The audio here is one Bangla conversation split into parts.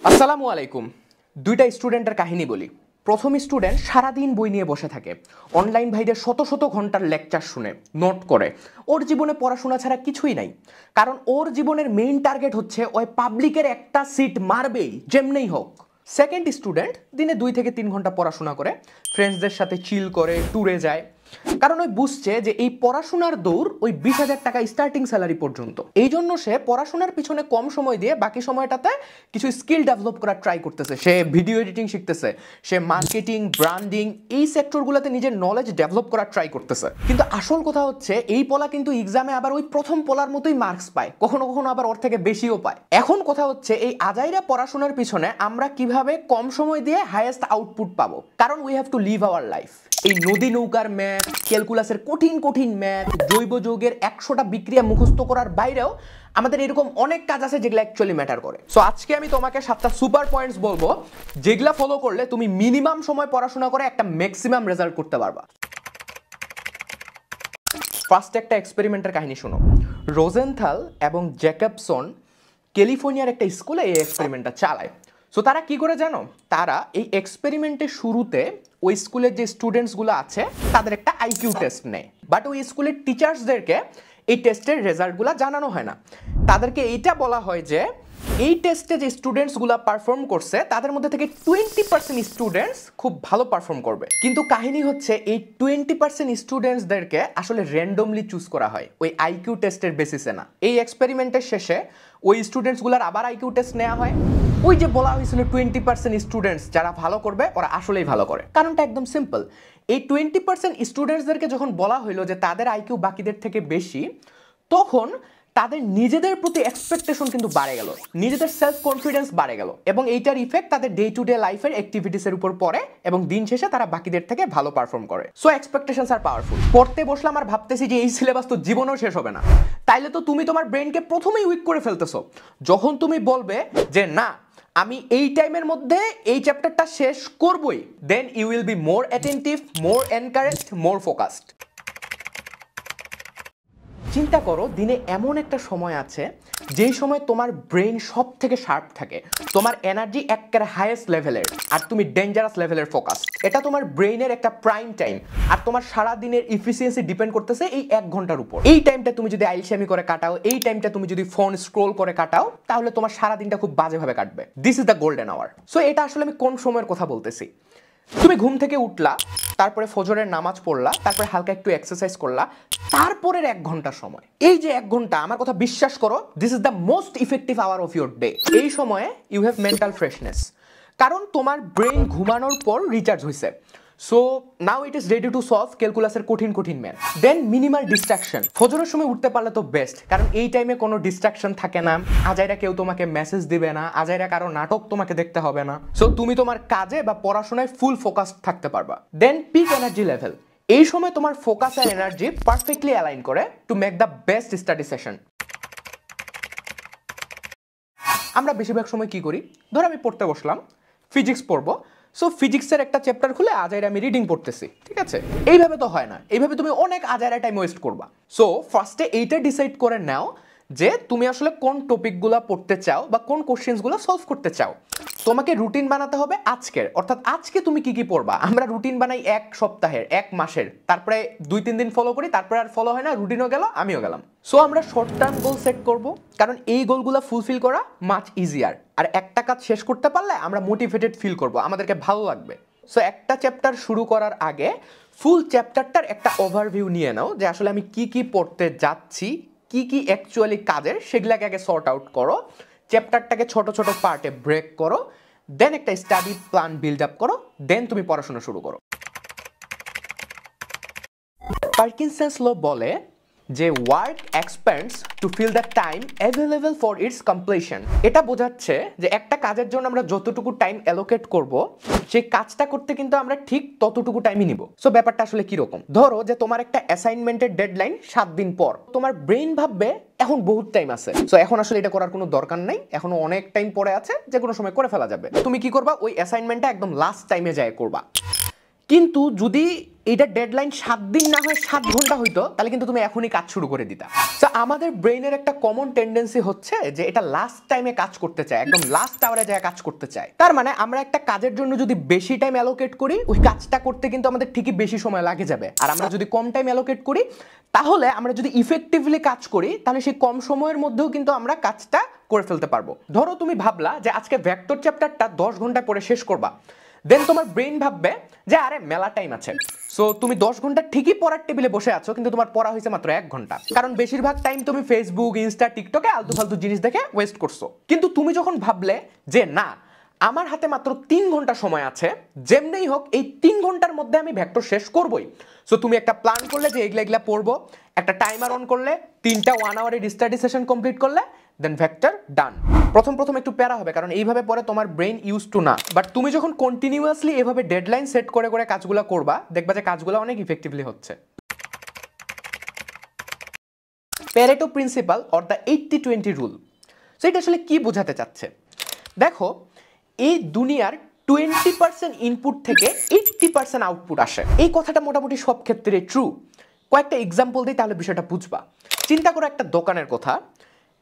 আসসালামু আলাইকুম। দুইটা স্টুডেন্টের কাহিনী বলি। প্রথম স্টুডেন্ট সারাদিন বই নিয়ে বসে থাকে, অনলাইন ভাইদের শত শত ঘন্টার লেকচার শুনে নোট করে। ওর জীবনে পড়াশোনা ছাড়া কিছুই নাই, কারণ ওর জীবনের মেইন টার্গেট হচ্ছে ওই পাবলিকের একটা সিট মারবেই যেমনেই হোক। সেকেন্ড স্টুডেন্ট দিনে 2 থেকে 3 ঘন্টা পড়াশোনা করে, ফ্রেন্ডসদের সাথে চিল করে, ট্যুরে যায়, কারণ ওই বুঝছে যে এই পড়াশোনার দৌড় ওই 20,000 টাকা স্টার্টিং স্যালারি পর্যন্ত। এই জন্য সে পড়াশোনার পিছনে কম সময় দিয়ে বাকি সময়টাতে কিছু স্কিল ডেভেলপ করার ট্রাই করতেছে। সে ভিডিও এডিটিং শিখতেছে, সে মার্কেটিং, ব্র্যান্ডিং এই সেক্টরগুলোতে নিজের নলেজ ডেভেলপ করার ট্রাই করতেছে। কিন্তু আসল কথা হচ্ছে এই পলা কিন্তু এক্সামে আবার ওই প্রথম পলার মতোই মার্কস পায়, কখনো কখনো আবার ওর থেকে বেশিও পায়। এখন কথা হচ্ছে এই আজাইরা পড়াশোনার পিছনে আমরা কিভাবে কম সময় দিয়ে হাইয়েস্ট আউটপুট পাবো, কারণ we have to live our life. এই নদী নৌকার ম্যাথ, ক্যালকুলাসের কঠিন কঠিন ম্যাথ, জৈব যৌগের 100টা বিক্রিয়া মুখস্থ করার বাইরেও আমাদের এরকম অনেক কাজ আছে যেগুলো অ্যাকচুয়ালি ম্যাটার করে। সো আজকে আমি তোমাকে 7টা সুপার পয়েন্টস বলবো যেগুলা ফলো করলে তুমি মিনিমাম সময় পড়াশোনা করে একটা ম্যাক্সিমাম রেজাল্ট করতে পারবা। ফার্স্ট একটা এক্সপেরিমেন্টের কাহিনী শোনো। রোজেনথাল এবং জ্যাকবসন ক্যালিফোর্নিয়ার একটা স্কুলে এই এক্সপেরিমেন্টটা চালায়। সো তারা কি করে জানো? তারা এই এক্সপেরিমেন্টের শুরুতে ওই স্কুলের যে স্টুডেন্টসগুলো আছে তাদের একটা আইকিউ টেস্ট নেয়, বাট ওই স্কুলের টিচার্সদেরকে এই টেস্টের রেজাল্টগুলো জানানো হয় না। তাদেরকে এইটা বলা হয় যে এই টেস্টে যে স্টুডেন্টসগুলো পারফর্ম করছে তাদের মধ্যে থেকে 20% স্টুডেন্টস খুব ভালো পারফর্ম করবে। কিন্তু কাহিনী হচ্ছে এই 20% স্টুডেন্টসদেরকে আসলে র্যান্ডমলি চুজ করা হয়, ওই আইকিউ টেস্টের বেসিসে না। এই এক্সপেরিমেন্টের শেষে ওই স্টুডেন্টসগুলোর আবার আইকিউ টেস্ট নেওয়া হয়। ওই যে বলা হয়েছিল 20% স্টুডেন্টস যারা ভালো করবে ওরা আসলেই ভালো করে। কারণটা একদম সিম্পল। এই 20% স্টুডেন্টসদেরকে যখন বলা হইলো যে তাদের আইকিউ বাকিদের থেকে বেশি, তখন তাদের নিজেদের প্রতি এক্সপেকটেশন কিন্তু বাড়ে গেল, নিজেদের সেলফ কনফিডেন্স বাড়ে গেল, এবং এইটার ইফেক্ট তাদের ডে টু ডে লাইফের অ্যাক্টিভিটিসের উপর পড়ে এবং দিন শেষে তারা বাকিদের থেকে ভালো পারফর্ম করে। সো এক্সপেকটেশনস আর পাওয়ারফুল। পড়তে বসলাম আর ভাবতেছি যে এই সিলেবাস তো জীবনেও শেষ হবে না, তাইলে তো তুমি তোমার ব্রেনকে প্রথমেই উইক করে ফেলতেছো। যখন তুমি বলবে যে না আমি এই টাইমের মধ্যে এই চ্যাপ্টারটা শেষ করবই, then you will be more attentive, more encouraged, more focused. চিন্তা করো দিনে এমন একটা সময় আছে যেই সময় তোমার ব্রেন সব থেকে শার্প থাকে, তোমার এনার্জি একেবারে হাইয়েস্ট লেভেলের, আর তুমি ডেঞ্জারাস লেভেলের ফোকাস। এটা তোমার ব্রেইনের একটা প্রাইম টাইম, আর তোমার সারা দিনের ইফিসিয়েন্সি ডিপেন্ড করতেছে এই 1 ঘন্টার উপর। এই টাইমটা তুমি যদি আইলশামি করে কাটাও, এই টাইমটা তুমি যদি ফোন স্ক্রোল করে কাটাও, তাহলে তোমার সারা দিনটা খুব বাজেভাবে কাটবে। This is the golden hour. So এটা আসলে আমি কোন সময়ের কথা বলতেছি? তুমি ঘুম থেকে উঠলা, তারপরে ফজরের নামাজ পড়লা, তারপরে হালকা একটু এক্সারসাইজ করলা, তারপরের 1 ঘন্টা সময়, এই যে 1 ঘন্টা, আমার কথা বিশ্বাস করো, this is the most effective hour of your day. এই সময়ে ইউ হ্যাভ মেন্টাল ফ্রেশনেস, কারণ তোমার ব্রেন ঘুমানোর পর রিচার্জ হয়েছে। So now it is ready to solve ক্যালকুলাসের কঠিন কঠিন ম্যাথ। দেন মিনিমাল ডিস্ট্রাকশন। ফজরের সময় উঠতে পারলে তো বেস্ট, কারণ এই টাইমে কোনো ডিস্ট্রাকশন থাকে না। আজাইরা কেউ তোমাকে মেসেজ দিবে না, আজাইরা কারো নাটক তোমাকে দেখতে হবে না। সো তুমি তোমার কাজে বা পড়াশোনায় ফুল ফোকাস থাকতে পারবা। দেন পিক এনার্জি লেভেল। এই সময় তোমার ফোকাস আর এনার্জি পারফেক্টলি অ্যালাইন করে to make the best study session. আমরা বেশিরভাগ সময় কি করি? ধর আমি পড়তে বসলাম, ফিজিক্স পড়বো, সো ফিজিক্সের একটা চ্যাপ্টার খুলে আজাইরা আমি রিডিং পড়তেছি, ঠিক আছে? এইভাবে তো হয় না, এইভাবে তুমি অনেক আজাইরা টাইম ওয়েস্ট করবা। সো ফার্স্টে এইটা ডিসাইড করে নাও যে তুমি আসলে কোন টপিকগুলো পড়তে চাও বা কোন কোশ্চেন্সগুলো সলভ করতে চাও। তোমাকে রুটিন বানাতে হবে আজকের, অর্থাৎ আজকে তুমি কি কি পড়বা। আমরা রুটিন বানাই 1 সপ্তাহের, 1 মাসের, তারপরে 2-3 দিন ফলো করি, তারপরে আর ফলো হয় না, রুটিনও গেল, আমিও গেলাম। সো আমরা শর্ট টার্ম গোল সেট করব, কারণ এই গোলগুলো ফুলফিল করা মাচ ইজিয়ার। আর একটা কাজ শেষ করতে পারলে আমরা মোটিভেটেড ফিল করব, আমাদেরকে ভালো লাগবে। সো একটা চ্যাপ্টার শুরু করার আগে ফুল চ্যাপ্টারটার একটা ওভারভিউ নিয়ে নাও, যে আসলে আমি কি কি পড়তে যাচ্ছি, কি কি অ্যাকচুয়ালি কাজের, সেগুলাকে আগে সর্ট আউট করো। চ্যাপ্টারটাকে ছোট ছোট পার্টে ব্রেক করো, দেন একটা স্টাডি প্ল্যান বিল্ড আপ করো, দেন তুমি পড়াশোনা শুরু করো। পার্কিনসন্স ল বলে যে work expands to fill the time available for its completion. এটা বোঝাচ্ছে যে একটা কাজের জন্য আমরা যতটুকু টাইম অ্যালোকেট করব, সেই কাজটা করতে কিন্তু আমরা ঠিক ততটুকু টাইমই নিব। সো ব্যাপারটা আসলে কিরকম? ধরো যে তোমার একটা অ্যাসাইনমেন্টের ডেডলাইন 7 দিন পর, তোমার ব্রেইন ভাববে এখন বহুত টাইম আছে, সো এখন আসলে এটা করার কোনো দরকার নাই, এখনো অনেক টাইম পড়ে আছে, যে কোনো সময় করে ফেলা যাবে। তুমি কি করবা? ওই অ্যাসাইনমেন্টটা একদম লাস্ট টাইমে যায় করবা। কিন্তু যদি এটা ডেডলাইন 7 দিন না হয় 7 ঘন্টা হইতো, তাহলে কিন্তু তুমি এখনই কাজ শুরু করে দিতা। তো আমাদের ব্রেইনের একটা কমন টেন্ডেন্সি হচ্ছে যে এটা লাস্ট টাইমে কাজ করতে চায়, একদম লাস্ট আওয়ারে যায় কাজ করতে চায়। তার মানে আমরা একটা কাজের জন্য যদি বেশি টাইম অ্যালোকেট করি, ওই কাজটা করতে কিন্তু আমাদের ঠিকই বেশি সময় লাগে যাবে। আর আমরা যদি কম টাইম অ্যালোকেট করি, তাহলে আমরা যদি ইফেক্টিভলি কাজ করি, তাহলে সেই কম সময়ের মধ্যেও কিন্তু আমরা কাজটা করে ফেলতে পারবো। ধরো তুমি ভাবলা যে আজকে ভেক্টর চ্যাপ্টারটা 10 ঘন্টা পরে শেষ করবা, দেন তোমার ব্রেইন ভাববে যে আরে মেলা টাইম আছে, সো তুমি 10 ঘন্টা ঠিকই পড়ার টেবিলে বসে আছো, কিন্তু তোমার পড়া হয়েছে মাত্র 1 ঘন্টা, কারণ বেশিরভাগ টাইম তুমি ফেসবুক, ইনস্টা, টিকটকে আলতু ফালতু জিনিস দেখে ওয়েস্ট করছো। কিন্তু তুমি যখন ভাবলে যে না, আমার হাতে মাত্র 3 ঘন্টা সময় আছে, যেমনেই হোক এই 3 ঘন্টার মধ্যে আমি ভেক্টর শেষ করবই, সো তুমি একটা প্ল্যান করলে যে এগুলা পড়বো, একটা টাইমার অন করলে, 3টা 1 আওয়ারের স্টাডি সেশন কমপ্লিট করলে, দেন ভেক্টর ডান। প্রথম একটু প্যারা হবে, কারণ এইভাবে পরে তোমার ব্রেইন ইউজ টু না, বাট তুমি যখন কন্টিনিউয়াসলি এভাবে ডেডলাইন সেট করে করে কাজগুলো করবা, দেখবা যে কাজগুলো অনেক ইফেক্টিভলি হচ্ছে। Pareto principal or the 80-20 rule, so এটা আসলে কি বোঝাতে চাচ্ছে? দেখো, এই দুনিয়ার 20% ইনপুট থেকে 80% আউটপুট আসে। এই কথাটা মোটামুটি সব ক্ষেত্রে ট্রু। কয়েকটা এক্সাম্পল দিই, তাহলে বিষয়টা বুঝবা। চিন্তা করো একটা দোকানের কথা,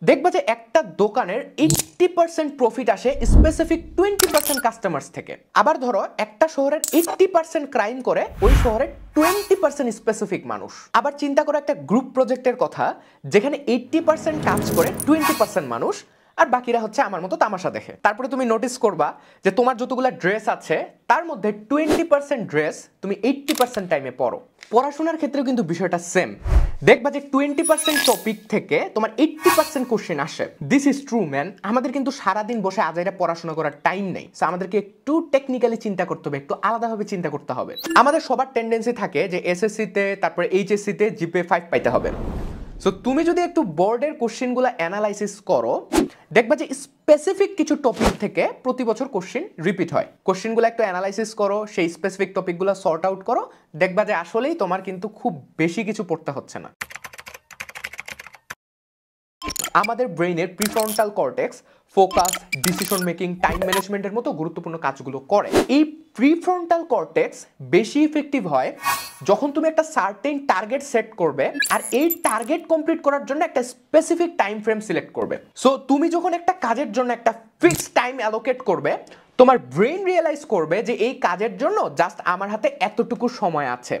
দেখবা যে একটা দোকানের 80% প্রফিট আসে স্পেসিফিক 20% কাস্টমার্স থেকে। আবার ধরো একটা শহরের 80% ক্রাইম করে ওই শহরের 20% স্পেসিফিক মানুষ। আবার চিন্তা করো একটা গ্রুপ প্রজেক্টের কথা, যেখানে 80% কাজ করে 20% মানুষ, আর বাকিরা হচ্ছে আমার মতো তামাশা দেখে। তারপরে তুমি নোটিস করবা যে তোমার যতগুলো ড্রেস আছে তার মধ্যে 20% ড্রেস তুমি 80% টাইমে পড়ো। পড়াশোনার ক্ষেত্রেও কিন্তু বিষয়টা সেম। দেখবা যে 20% টপিক থেকে তোমার 80% কোশ্চেন আসে। This is true man. আমাদের কিন্তু সারাদিন বসে আজাইরা পড়াশোনা করার টাইম নেই, সো আমাদেরকে একটু টেকনিক্যালি চিন্তা করতে হবে, একটু আলাদাভাবে চিন্তা করতে হবে। আমাদের সবার টেন্ডেন্সি থাকে যে এসএসসিতে, তারপরে এইচএসসিতে জিপিএ 5 পাইতে হবে। সো তুমি যদি একটু বোর্ডের কোশ্চেনগুলো অ্যানালাইসিস করো, দেখবা যে স্পেসিফিক কিছু টপিক থেকে প্রতি বছর কোশ্চেন রিপিট হয়। কোশ্চেনগুলো একটু অ্যানালাইসিস করো, সেই স্পেসিফিক টপিকগুলো সর্ট আউট করো, দেখবা যে আসলেই তোমার কিন্তু খুব বেশি কিছু পড়তে হচ্ছে না। আমাদের ব্রেইনের prefrontal cortex focus, decision making, time ম্যানেজমেন্টের মতো গুরুত্বপূর্ণ কাজগুলো করে। এই প্রিফ্রন্টাল কর্টেক্স বেশি ইফেক্টিভ হয় যখন তুমি একটা সার্টেন টার্গেট সেট করবে, আর এই টার্গেট কমপ্লিট করার জন্য একটা স্পেসিফিক টাইম ফ্রেম সিলেক্ট করবে। সো তুমি যখন একটা কাজের জন্য একটা ফিক্সড টাইম অ্যালোকেট করবে, তোমার ব্রেইন রিয়েলাইজ করবে যে এই কাজের জন্য জাস্ট আমার হাতে এতটুকু সময় আছে।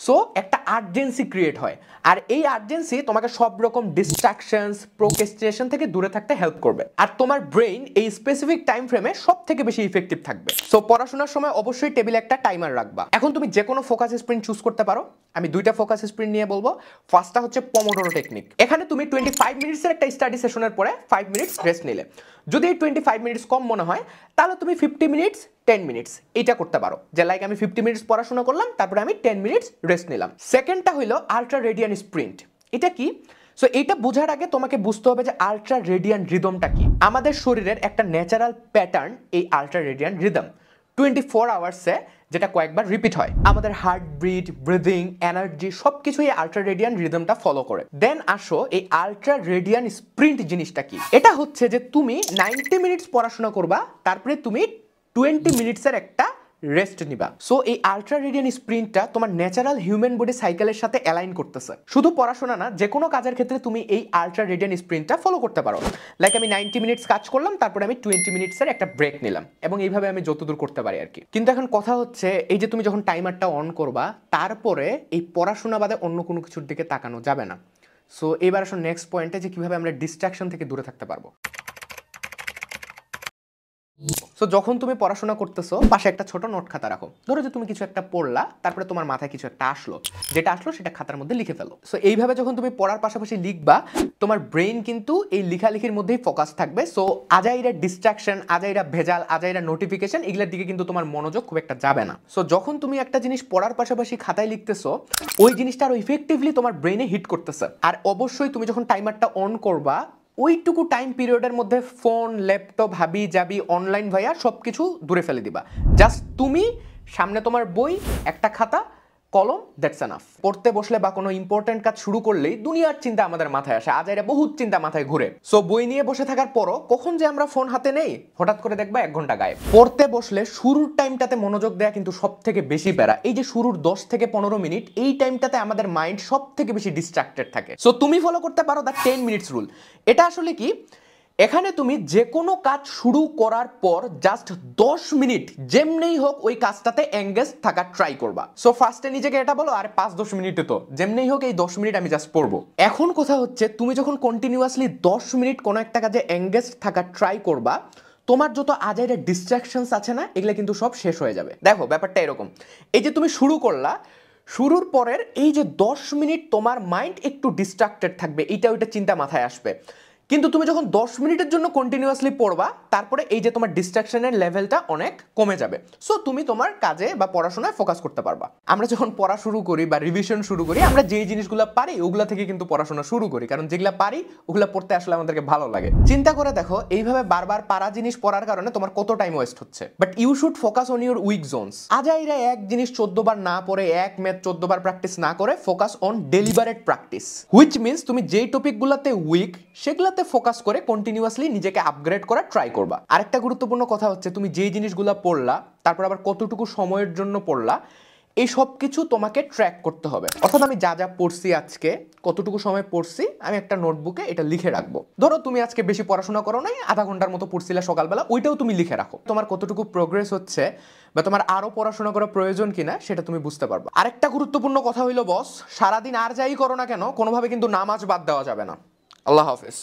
সো একটা আর্জেন্সি ক্রিয়েট হয়, আর এই আর্জেন্সি তোমাকে সব রকম ডিস্ট্রাকশনস, প্রোক্রাস্টিনেশন থেকে দূরে থাকতে হেল্প করবে, আর তোমার ব্রেইন এই স্পেসিফিক টাইম ফ্রেমে সব থেকে বেশি ইফেক্টিভ থাকবে। সো পড়াশোনার সময় অবশ্যই টেবিলে একটা টাইমার রাখবা। এখন তুমি যে কোনো ফোকাস স্প্রিন্ট চুজ করতে পারো। আমি 2টা ফোকাস স্প্রিন্ট নিয়ে বলবো। ফার্স্টটা হচ্ছে পমোডোরো টেকনিক। এখানে তুমি 25 মিনিটসের একটা স্টাডি সেশনের পরে 5 মিনিটস রেস্ট নিলে। যদি এই 25 মিনিটস কম মনে হয়, তাহলে তুমি 50 মিনিটস 10 মিনিটস এটা করতে পারো, যে লাইক আমি 50 মিনিটস পড়াশোনা করলাম, তারপরে আমি 10 মিনিটস রেস্ট নিলাম। সেকেন্ডটা হইলো আল্ট্রা রেডিয়ান স্প্রিন্ট। এটা কি? সো এটা বোঝার আগে তোমাকে বুঝতে হবে যে আল্ট্রা রেডিয়ান রিদমটা কি। আমাদের শরীরের একটা ন্যাচারাল প্যাটার্ন এই আল্ট্রা রেডিয়ান রিদম, 24 আওয়ার্সে যেটা কয়েকবার রিপিট হয়। আমাদের হার্টবিট, ব্রিদিং, এনার্জি সবকিছুই আল্ট্রা রেডিয়ান রিদমটা ফলো করে। দেন আসো এই আল্ট্রা রেডিয়ান স্প্রিন্ট জিনিসটা কি। এটা হচ্ছে যে তুমি 90 মিনিটস পড়াশোনা করবা, তারপরে তুমি 20 মিনিটসের একটা রেস্ট নিবা। সো এই আল্ট্রা রেডিয়ান স্প্রিন্টটা তোমার ন্যাচারাল হিউম্যান বডি সাইকেলের সাথে অ্যালাইন করতেছে। শুধু পড়াশোনা না, যে কোনো কাজের ক্ষেত্রে তুমি এই আল্ট্রা রেডিয়ান স্প্রিন্টটা ফলো করতে পারো। লাইক আমি 90 মিনিটস কাজ করলাম, তারপরে আমি 20 মিনিটসের একটা ব্রেক নিলাম, এবং এইভাবে আমি যতদূর করতে পারি আর কি। কিন্তু এখন কথা হচ্ছে, এই যে তুমি যখন টাইমারটা অন করবা, তারপরে এই পড়াশোনা বাদে অন্য কোনো কিছুর দিকে তাকানো যাবে না। সো এবার আসলে নেক্সট পয়েন্টে যে কিভাবে আমরা ডিস্ট্রাকশন থেকে দূরে থাকতে পারবো। সো যখন তুমি পড়াশোনা করতেছো, পাশে একটা ছোট নোট খাতা রাখো। ধরো যে তুমি কিছু একটা পড়লা, তারপরে তোমার মাথায় কিছু একটা আসলো, যেটা আসলো সেটা খাতার মধ্যে লিখে ফেলো। সো এইভাবে যখন তুমি পড়ার পাশাপাশি লিখবা, তোমার ব্রেইন কিন্তু এই লেখালেখির মধ্যেই ফোকাস থাকবে। সো আজাইরা ডিস্ট্রাকশন, আজাইরা ভেজাল, আজাইরা নোটিফিকেশন, এগুলোর দিকে কিন্তু তোমার মনোযোগ খুব একটা যাবে না। সো যখন তুমি একটা জিনিস পড়ার পাশাপাশি খাতায় লিখতেছো, ওই জিনিসটা আরো ইফেক্টিভলি তোমার ব্রেইনে হিট করতেছে। আর অবশ্যই তুমি যখন টাইমারটা অন করবা, ওইটুকু টাইম পিরিয়ডের মধ্যে ফোন, ল্যাপটপ, হাবি জাবি, অনলাইন ভাইয়া সব কিছু দূরে ফেলে দিবা। জাস্ট তুমি সামনে তোমার বই, একটা খাতা, কলম, দ্যাটস এনাফ। পড়তে বসলে বা কোনো ইম্পর্টেন্ট কাজ শুরু করলেই দুনিয়ার চিন্তা আমাদের মাথায় আসে, আজাইরা বহুত চিন্তা মাথায় ঘুরে। সো বই নিয়ে বসে থাকার পরও কখন যে আমরা ফোন হাতে নেই, হঠাৎ করে দেখবা 1 ঘন্টা গায়েব। পড়তে বসলে শুরুর টাইমটাতে মনোযোগ দেয়া কিন্তু সব থেকে বেশি প্যারা। এই যে শুরুর 10 থেকে 15 মিনিট, এই টাইমটাতে আমাদের মাইন্ড সব থেকে বেশি ডিস্ট্রাক্টেড থাকে। সো তুমি ফলো করতে পারো দ্য 10 মিনিটস রুল। এটা আসলে কি, এখানে তুমি যে কোনো কাজ শুরু করার পর জাস্ট 10 মিনিট যেমনেই হোক ওই কাজটাতে এঙ্গেজ থাকার ট্রাই করবা। সো ফার্স্টে নিজেকে এটা বলো, আরে 5-10 মিনিটে তো যেমনেই হোক এই 10 মিনিট আমি জাস্ট পড়বো। এখন কথা হচ্ছে, তুমি যখন কন্টিনিউয়াসলি 10 মিনিট কোনো একটা কাজে এঙ্গেজ থাকার ট্রাই করবা, তোমার যত আজাইরা ডিস্ট্রাকশনস আছে না, এগুলো কিন্তু সব শেষ হয়ে যাবে। দেখো ব্যাপারটা এরকম, এই যে তুমি শুরু করলা, শুরুর পরের এই যে 10 মিনিট তোমার মাইন্ড একটু ডিস্ট্রাক্টেড থাকবে, এইটা ওইটা চিন্তা মাথায় আসবে। কিন্তু তুমি যখন 10 মিনিটের জন্য কন্টিনিউয়াসলি পড়বা, তারপরে এই যে তোমার ডিস্ট্রাকশনের লেভেলটা অনেক কমে যাবে। সো তুমি তোমার কাজে বা পড়াশোনায় ফোকাস করতে পারবা। আমরা যখন পড়া শুরু করি বা রিভিশন শুরু করি, আমরা যেই জিনিসগুলো পারি ওগুলা থেকে কিন্তু পড়াশোনা শুরু করি, কারণ যেগুলা পারি ওগুলা পড়তে আসলে আমাদেরকে ভালো লাগে। চিন্তা করে দেখো, এইভাবে বারবার পারা জিনিস পড়ার কারণে তোমার কত টাইম ওয়েস্ট হচ্ছে। But you should focus on your weak zones. আজাইরা এক জিনিস 14 বার না পড়ে, এক ম্যাথ 14 বার প্র্যাকটিস না করে, focus on deliberate practice, which means তুমি যেই টপিকগুলোতে উইক সেগুলোতে ফোকাস করে কন্টিনিউয়াসলি নিজেকে আপগ্রেড করার ট্রাই করবা। আরেকটা গুরুত্বপূর্ণ কথা হচ্ছে, তুমি যেই জিনিসগুলো পড়লা, তারপর আবার কতটুকু সময়ের জন্য পড়লা, এই সব কিছু তোমাকে ট্র্যাক করতে হবে। অর্থাৎ আমি যা যা পড়ছি, আজকে কতটুকু সময় পড়ছি, আমি একটা নোটবুকে এটা লিখে রাখবো। ধরো তুমি আজকে বেশি পড়াশোনা করো নাই, আধা ঘন্টার মতো পড়ছিলা সকালবেলা, ওইটাও তুমি লিখে রাখো। তোমার কতটুকু প্রোগ্রেস হচ্ছে বা তোমার আরো পড়াশোনা করা প্রয়োজন কিনা সেটা তুমি বুঝতে পারবে। আরেকটা গুরুত্বপূর্ণ কথা হইলো বস, সারাদিন আর যাই করো না কেন, কোনোভাবে কিন্তু নামাজ বাদ দেওয়া যাবে না। আল্লাহ হাফেজ।